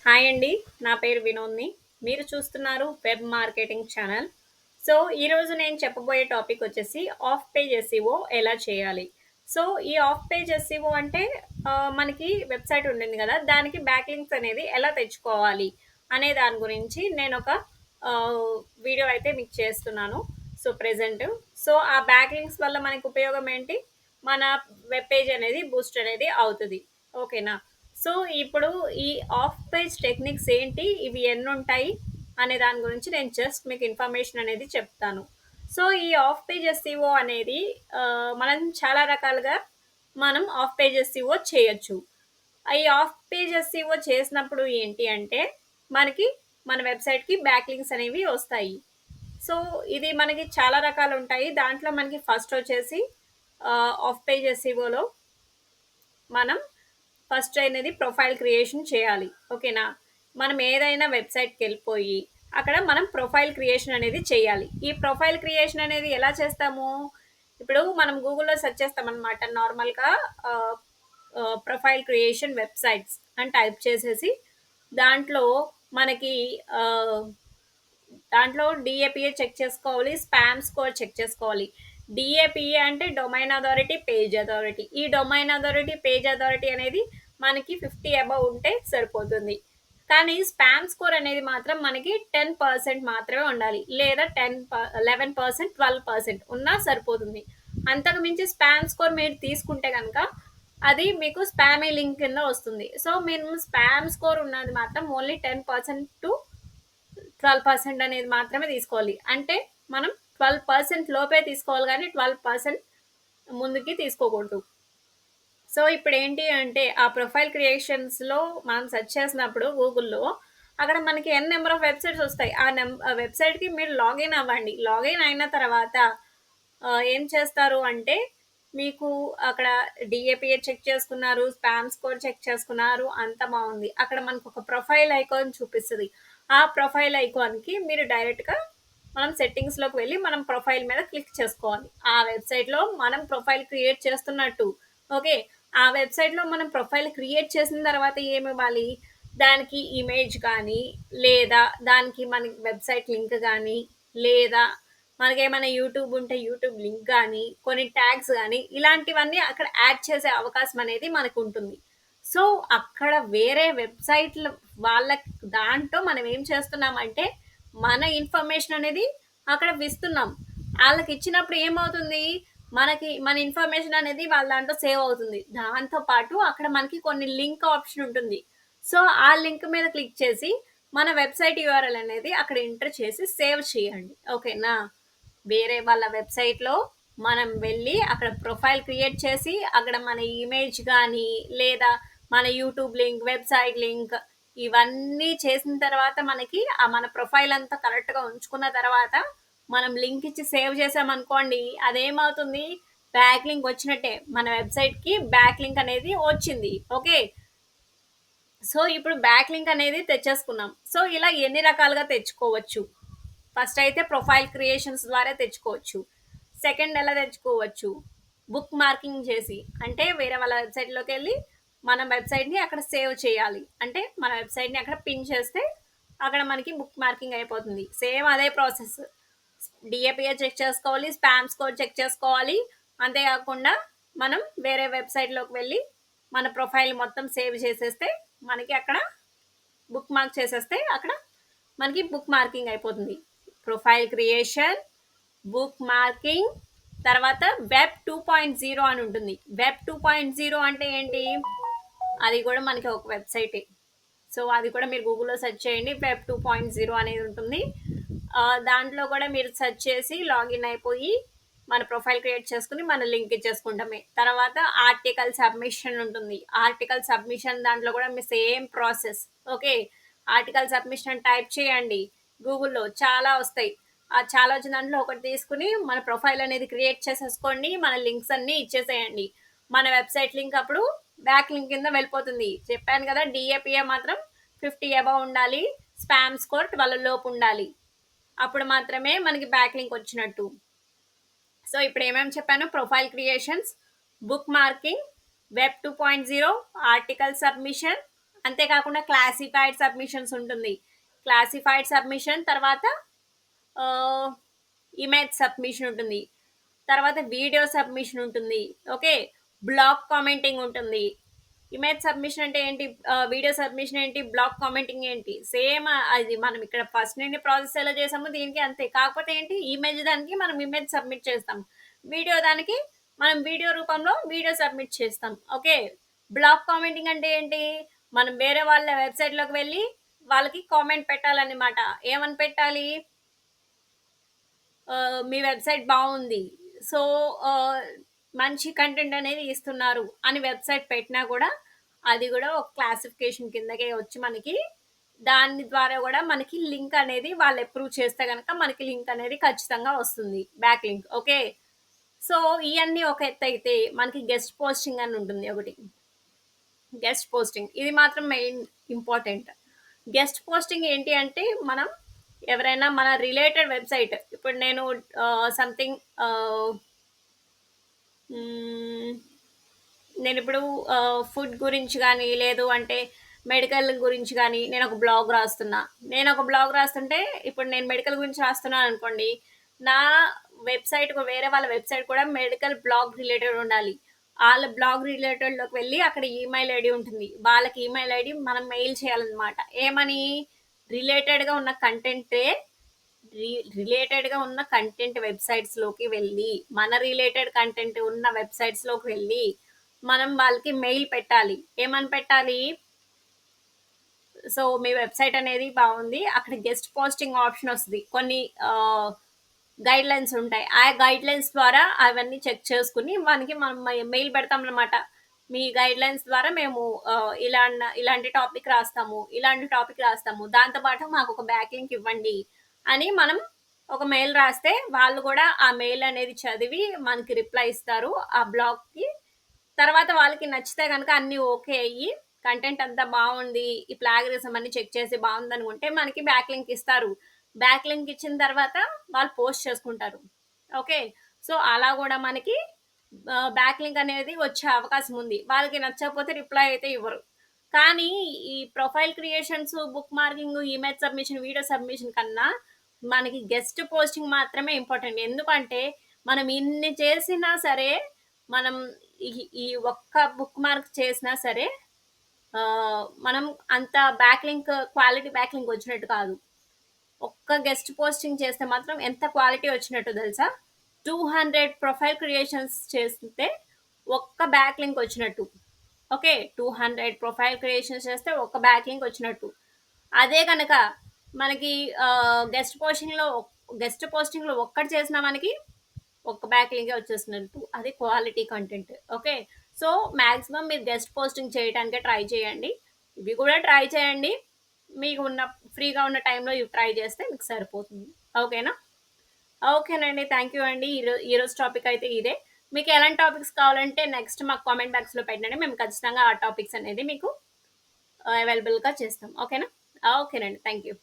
Hi అండి. నా పేరు వినోద్ని. మీరు చూస్తున్నారు వెబ్ మార్కెటింగ్ ఛానల్. సో, ఈరోజు నేను చెప్పబోయే టాపిక్ వచ్చేసి ఆఫ్ పేజ్ ఎస్ఈఓ ఎలా చేయాలి. సో, ఈ ఆఫ్ పేజ్ ఎస్ఈఓ అంటే మనకి వెబ్‌సైట్ ఉంటుంది గదా! దానికి బ్యాక్ లింక్స్ అనేది ఎలా తెచ్చుకోవాలి అనే దాని గురించి నేనొక ఆహ్, వీడియో అయితే మీకు చేస్తున్నాను. So, present. సో, ఆ బ్యాక్ లింక్స్ వల్ల మనకి ఉపయోగం ఏంటి? మన వెబ్ పేజ్ అనేది బూస్ట్ అనేది అవుతది. ఓకేనా? సో, ఇప్పుడు ఈ ఆఫ్ పేజ్ టెక్నిక్స్ ఏంటి? ఇవి ఎన్నుంటాయి? అనే దాని గురించి నేను జస్ట్ మీకు ఇన్ఫర్మేషన్ అనేది చెప్తాను. సో, ఈ ఆఫ్ పేజ్ ఎస్‌ఈఓ అనేది మనం చాలా రకాలుగా మనం ఆఫ్ పేజ్ ఎస్‌ఈఓ చేయొచ్చు. ఈ ఆఫ్ పేజ్ ఎస్‌ఈఓ చేసినప్పుడు ఏంటి అంటే, మనకి మన వెబ్‌సైట్‌కి బ్యాక్ లింక్స్ అనేవి వస్తాయి. సో, ఇది మనకి చాలా రకాలుంటాయి. దాంట్లో మనకి ఫస్ట్ వచ్చేసి ఆఫ్ పేజ్ ఎస్‌ఈఓలో మనం ఫస్ట్ అనేది ప్రొఫైల్ క్రియేషన్ చేయాలి. ఓకేనా? మనం ఏదైనా వెబ్‌సైట్‌కెళ్ళిపోయి, అక్కడ మనం ప్రొఫైల్ క్రియేషన్ అనేది చేయాలి. ఈ ప్రొఫైల్ క్రియేషన్ అనేది ఎలా చేస్తాము? ఇప్పుడు మనం గూగుల్‌లో సెర్చ్ చేస్తామనమాట. నార్మల్‌గా ఆహ్, ప్రొఫైల్ క్రియేషన్ వెబ్‌సైట్స్ అని టైప్ చేసేసి, దాంట్లో మనకి ఆహ్ దాంట్లో డీఏపీఏ చెక్ చేసుకోవాలి. స్పామ్ స్కోర్ చెక్ చేసుకోవాలి. డీఏపీఏ అంటే డొమైన్ అథారిటీ, పేజ్ అథారిటీ. ఈ డొమైన్ అథారిటీ, పేజ్ అథారిటీ అనేది మనకి 50 అబోవ్ ఉంటే సరిపోతుంది. కానీ స్పామ్ స్కోర్ అనేది మాత్రం మనకి 10% మాత్రమే ఉండాలి. లేదా 11%, 12% ఉన్నా సరిపోతుంది. అంతకు మించి స్పామ్ స్కోర్ మీరు తీసుకుంటే గనక అది మీకు స్పామీ లింక్ కింద వస్తుంది. సో, మేము స్పామ్ స్కోర్ ఉన్నది మాత్రం ఓన్లీ 10% టు 12% అనేది మాత్రమే తీసుకోవాలి. అంటే మనం 12% లోపే తీసుకోవాలి గానీ 12% ముందుకి తీసుకోకూడదు. సో, ఇప్పుడేంటి అంటే ఆ ప్రొఫైల్ క్రియేషన్స్‌లో మనం సెర్చ్ చేసినప్పుడు గూగుల్‌లో అక్కడ మనకి నెంబర్ ఆఫ్ వెబ్‌సైట్స్ వస్తాయి. ఆ వెబ్‌సైట్‌కి మీరు లాగిన్ అవ్వండి. లాగిన్ అయిన తర్వాత ఏం చేస్తారు అంటే మీకు అక్కడ డీఏపీఏ చెక్ చేసుకున్నారు, స్పామ్ స్కోర్ చెక్ చేసుకున్నారు, అంతా బావుంది. అక్కడ మనకొక ప్రొఫైల్ ఐకాన్ చూపిస్తది. ఆ ప్రొఫైల్ ఐకాన్‌కి మీరు డైరెక్ట్‌గా మనం సెట్టింగ్స్‌లోకి వెళ్ళి మనం ప్రొఫైల్ మీద క్లిక్ చేసుకోవాలి. ఆ వెబ్‌సైట్‌లో మనం ప్రొఫైల్ క్రియేట్ చేస్తున్నట్టు. ఓకే. ఆ వెబ్‌సైట్‌లో మనం ప్రొఫైల్ క్రియేట్ చేసిన తర్వాత ఏమివ్వాలి? దానికి ఇమేజ్ గానీ, లేదా దానికి మనకి వెబ్‌సైట్ లింక్ గానీ, లేదా మనకేమైనా యూట్యూబ్ ఉంటే యూట్యూబ్ లింక్ గానీ, కొన్ని ట్యాగ్స్ గానీ, ఇలాంటివన్నీ అక్కడ యాడ్ చేసే అవకాశం అనేది మనకుంటుంది. సో, అక్కడ వేరే వెబ్‌సైట్‌లు వాళ్ళ దాంట్లో మనం ఏం చేస్తున్నామంటే, మన ఇన్ఫర్మేషన్ అనేది అక్కడ ఇస్తున్నాం. ఆళ్ళకిచ్చినప్పుడు ఏమవుతుంది, మనకి మన ఇన్ఫర్మేషన్ అనేది వాళ్ళ దాంట్లో సేవ్ అవుతుంది. దాంతో పాటు అక్కడ మనకి కొన్ని లింక్ ఆప్షన్ ఉంటుంది. సో, ఆ లింక్ మీద క్లిక్ చేసి, మన వెబ్‌సైట్ యూఆర్ఎల్ అనేది అక్కడ ఎంటర్ చేసి సేవ్ చేయండి. ఓకేనా? వేరే వాళ్ళ వెబ్‌సైట్‌లో మనం వెళ్ళి అక్కడ ప్రొఫైల్ క్రియేట్ చేసి, అక్కడ మన ఇమేజ్ గానీ, లేదా మన యూట్యూబ్ లింక్, వెబ్‌సైట్ లింక్ ఇవన్నీ చేసిన తర్వాత మనకి మన ప్రొఫైల్ అంతా కరెక్ట్‌గా ఉంచుకున్న తర్వాత, మనం లింక్ ఇచ్చి సేవ్ చేసామనుకోండి, అదేమవుతుంది బ్యాక్ లింక్ వచ్చినట్టే. మన వెబ్‌సైట్‌కి బ్యాక్ లింక్ అనేది వచ్చింది. ఓకే. సో, ఇప్పుడు బ్యాక్ లింక్ అనేది తెచ్చేసుకున్నాం. సో, ఇలా ఎన్ని రకాలుగా తెచ్చుకోవచ్చు. ఫస్ట్ అయితే ప్రొఫైల్ క్రియేషన్స్ ద్వారా తెచ్చుకోవచ్చు. సెకండ్ ఎలా తెచ్చుకోవచ్చు? బుక్ మార్కింగ్ చేసి. అంటే వేరే వాళ్ళ వెబ్‌సైట్‌లోకెళ్ళి మన వెబ్‌సైట్‌ని అక్కడ సేవ్ చేయాలి. అంటే మన వెబ్‌సైట్‌ని అక్కడ పిన్ చేస్తే అక్కడ మనకి బుక్ మార్కింగ్ అయిపోతుంది. సేమ్ అదే ప్రాసెస్. డీఏపీఏ చెక్ చేసుకోవాలి. స్పామ్ స్కోర్ చెక్ చేసుకోవాలి. అంతేకాకుండా మనం వేరే వెబ్‌సైట్‌లోకి వెళ్ళి మన ప్రొఫైల్ మొత్తం సేవ్ చేసేస్తే మనకి అక్కడ బుక్ మార్క్ చేసేస్తే అక్కడ మనకి బుక్ మార్కింగ్ అయిపోతుంది. ప్రొఫైల్ క్రియేషన్, బుక్ మార్కింగ్, తర్వాత వెబ్ 2.0 అని ఉంటుంది. వెబ్ 2.0 అంటే ఏంటి? అది కూడా మనకి ఒక వెబ్‌సైటే. సో, అది కూడా మీరు గూగుల్‌లో సెర్చ్ చేయండి. వెబ్ 2.0 అనేది ఉంటుంది. దాంట్లో కూడా మీరు సెర్చ్ చేసి లాగిన్ అయిపోయి మన ప్రొఫైల్ క్రియేట్ చేసుకొని మన లింక్ ఇచ్చేసుకుంటామే. తర్వాత ఆర్టికల్ సబ్మిషన్ ఉంటుంది. ఆర్టికల్ సబ్మిషన్ దాంట్లో కూడా మీ same process. Okay. Article submission type చేయండి. గూగుల్‌లో చాలా వస్తాయి. ఆ చాలా వచ్చిన దాంట్లో ఒకటి తీసుకొని మన ప్రొఫైల్ అనేది క్రియేట్ చేసేసుకోండి. మన లింక్స్ అన్నీ ఇచ్చేసేయండి. మన వెబ్‌సైట్ లింక్ అప్పుడు బ్యాక్ లింక్ కింద వెళ్ళిపోతుంది. చెప్పాను కదా! డీఏపీఏ మాత్రం 50 అబోవ్ ఉండాలి. స్పామ్ స్కోర్ 12 లోపు ఉండాలి. అప్పుడు మాత్రమే మనకి బ్యాక్ లింక్ వచ్చినట్టు. సో, ఇప్పుడు ఏమేమి చెప్పాను? Profile creations, book marking, web 2.0, article submission, అంతేకాకుండా క్లాసిఫైడ్ సబ్మిషన్స్ ఉంటుంది. క్లాసిఫైడ్ సబ్మిషన్ తర్వాత ఇమేజ్ సబ్మిషన్ ఉంటుంది. తర్వాత వీడియో సబ్మిషన్ ఉంటుంది. ఓకే. బ్లాక్ కామెంటింగ్ ఉంటుంది. ఇమేజ్ సబ్మిషన్ అంటే ఏంటి, వీడియో సబ్మిషన్ ఏంటి, బ్లాక్ కామెంటింగ్ ఏంటి, సేమ్ అది మనం ఇక్కడ ఫస్ట్ నుండి ప్రాసెస్ ఎలా చేసామో దీనికి అంతే. కాకపోతే ఏంటి, ఇమేజ్ దానికి మనం ఇమేజ్ సబ్మిట్ చేస్తాం, వీడియో దానికి మనం వీడియో రూపంలో వీడియో సబ్మిట్ చేస్తాం. ఓకే. బ్లాక్ కామెంటింగ్ అంటే ఏంటి, మనం వేరే వాళ్ళ వెబ్సైట్లోకి వెళ్ళి వాళ్ళకి కామెంట్ పెట్టాలన్నమాట. ఏమని పెట్టాలి, మీ వెబ్సైట్ బాగుంది, సో మంచి కంటెంట్ అనేది ఇస్తున్నారు అని వెబ్సైట్ పెట్టినా కూడా అది కూడా ఒక క్లాసిఫికేషన్ కిందకే వచ్చి మనకి దాని ద్వారా కూడా మనకి లింక్ అనేది వాళ్ళు అప్రూవ్ చేస్తే కనుక మనకి లింక్ అనేది ఖచ్చితంగా వస్తుంది, బ్యాక్ లింక్. ఓకే. సో ఇవన్నీ ఒక ఎత్తు అయితే మనకి గెస్ట్ పోస్టింగ్ అని ఉంటుంది ఒకటి. గెస్ట్ పోస్టింగ్ ఇది మాత్రం మెయిన్ ఇంపార్టెంట్. గెస్ట్ పోస్టింగ్ ఏంటి అంటే, మనం ఎవరైనా మన రిలేటెడ్ వెబ్సైట్, ఇప్పుడు నేను సంథింగ్ నేను ఇప్పుడు ఫుడ్ గురించి కానీ లేదు అంటే మెడికల్ గురించి కానీ నేను ఒక బ్లాగ్ రాస్తున్నా. నేను ఒక బ్లాగ్ రాస్తుంటే ఇప్పుడు నేను మెడికల్ గురించి రాస్తున్నాను అనుకోండి, నా వెబ్సైట్ వేరే వాళ్ళ వెబ్సైట్ కూడా మెడికల్ బ్లాగ్ రిలేటెడ్ ఉండాలి. వాళ్ళ బ్లాగ్ రిలేటెడ్లోకి వెళ్ళి అక్కడ ఈమెయిల్ ఐడి ఉంటుంది, వాళ్ళకి ఈమెయిల్ ఐడి మనం మెయిల్ చేయాలన్నమాట. ఏమని, రిలేటెడ్గా ఉన్న కంటెంటే రిలేటెడ్గా ఉన్న కంటెంట్ వెబ్సైట్స్లోకి వెళ్ళి, మన రిలేటెడ్ కంటెంట్ ఉన్న వెబ్సైట్స్లోకి వెళ్ళి మనం వాళ్ళకి మెయిల్ పెట్టాలి. ఏమని పెట్టాలి, సో మీ వెబ్సైట్ అనేది బాగుంది, అక్కడ గెస్ట్ పోస్టింగ్ ఆప్షన్ వస్తుంది, కొన్ని గైడ్ లైన్స్ ఉంటాయి. ఆ గైడ్ లైన్స్ ద్వారా అవన్నీ చెక్ చేసుకుని మనకి మనం మెయిల్ పెడతాం అనమాట. మీ గైడ్ లైన్స్ ద్వారా మేము ఇలాంటి టాపిక్ రాస్తాము, ఇలాంటి టాపిక్ రాస్తాము, దాంతోపాటు మాకు ఒక బ్యాక్ లింక్ ఇవ్వండి అని మనం ఒక మెయిల్ రాస్తే వాళ్ళు కూడా ఆ మెయిల్ అనేది చదివి మనకి రిప్లై ఇస్తారు ఆ బ్లాగ్కి. తర్వాత వాళ్ళకి నచ్చితే కనుక అన్నీ ఓకే అయ్యి కంటెంట్ అంతా బాగుంది, ఈ ప్లాగరిజం అన్ని చెక్ చేసి బాగుంది అనుకుంటే మనకి బ్యాక్ లింక్ ఇస్తారు. బ్యాక్ లింక్ ఇచ్చిన తర్వాత వాళ్ళు పోస్ట్ చేసుకుంటారు. ఓకే. సో అలా కూడా మనకి బ్యాక్ లింక్ అనేది వచ్చే అవకాశం ఉంది. వాళ్ళకి నచ్చకపోతే రిప్లై అయితే ఇవ్వరు. కానీ ఈ profile creations, book marking, image submission, video submission కన్నా మనకి గెస్ట్ పోస్టింగ్ మాత్రమే ఇంపార్టెంట్. ఎందుకంటే మనం ఇన్ని చేసినా సరే, మనం ఈ ఒక్క బుక్ మార్క్ చేసినా సరే మనం అంత back link, quality back link వచ్చినట్టు కాదు. ఒక్క గెస్ట్ పోస్టింగ్ చేస్తే మాత్రం ఎంత క్వాలిటీ వచ్చినట్టు తెలుసా, 200 ప్రొఫైల్ క్రియేషన్స్ చేస్తే ఒక్క బ్యాక్ లింక్ వచ్చినట్టు. ఓకే. 200 ప్రొఫైల్ క్రియేషన్స్ చేస్తే ఒక్క బ్యాక్ లింక్ వచ్చినట్టు. అదే కనుక మనకి గెస్ట్ పోస్టింగ్లో ఒక్కటి చేసినా మనకి ఒక్క బ్యాక్ లింకే వచ్చేసినట్టు, అది quality content. Okay. So maximum మీరు గెస్ట్ పోస్టింగ్ చేయడానికే ట్రై చేయండి. ఇవి కూడా ట్రై చేయండి, మీకు ఉన్న ఫ్రీగా ఉన్న టైంలో ఇవి ట్రై చేస్తే మీకు సరిపోతుంది. ఓకేనా. ఓకేనండి, థ్యాంక్ యూ అండి. ఈరోజు టాపిక్ అయితే ఇదే. మీకు ఎలాంటి టాపిక్స్ కావాలంటే నెక్స్ట్ మాకు కామెంట్ బాక్స్లో పెట్టండి, మేము ఖచ్చితంగా ఆ టాపిక్స్ అనేది మీకు అవైలబుల్గా చేస్తాం. ఓకేనా. ఓకేనండి, థ్యాంక్ యూ.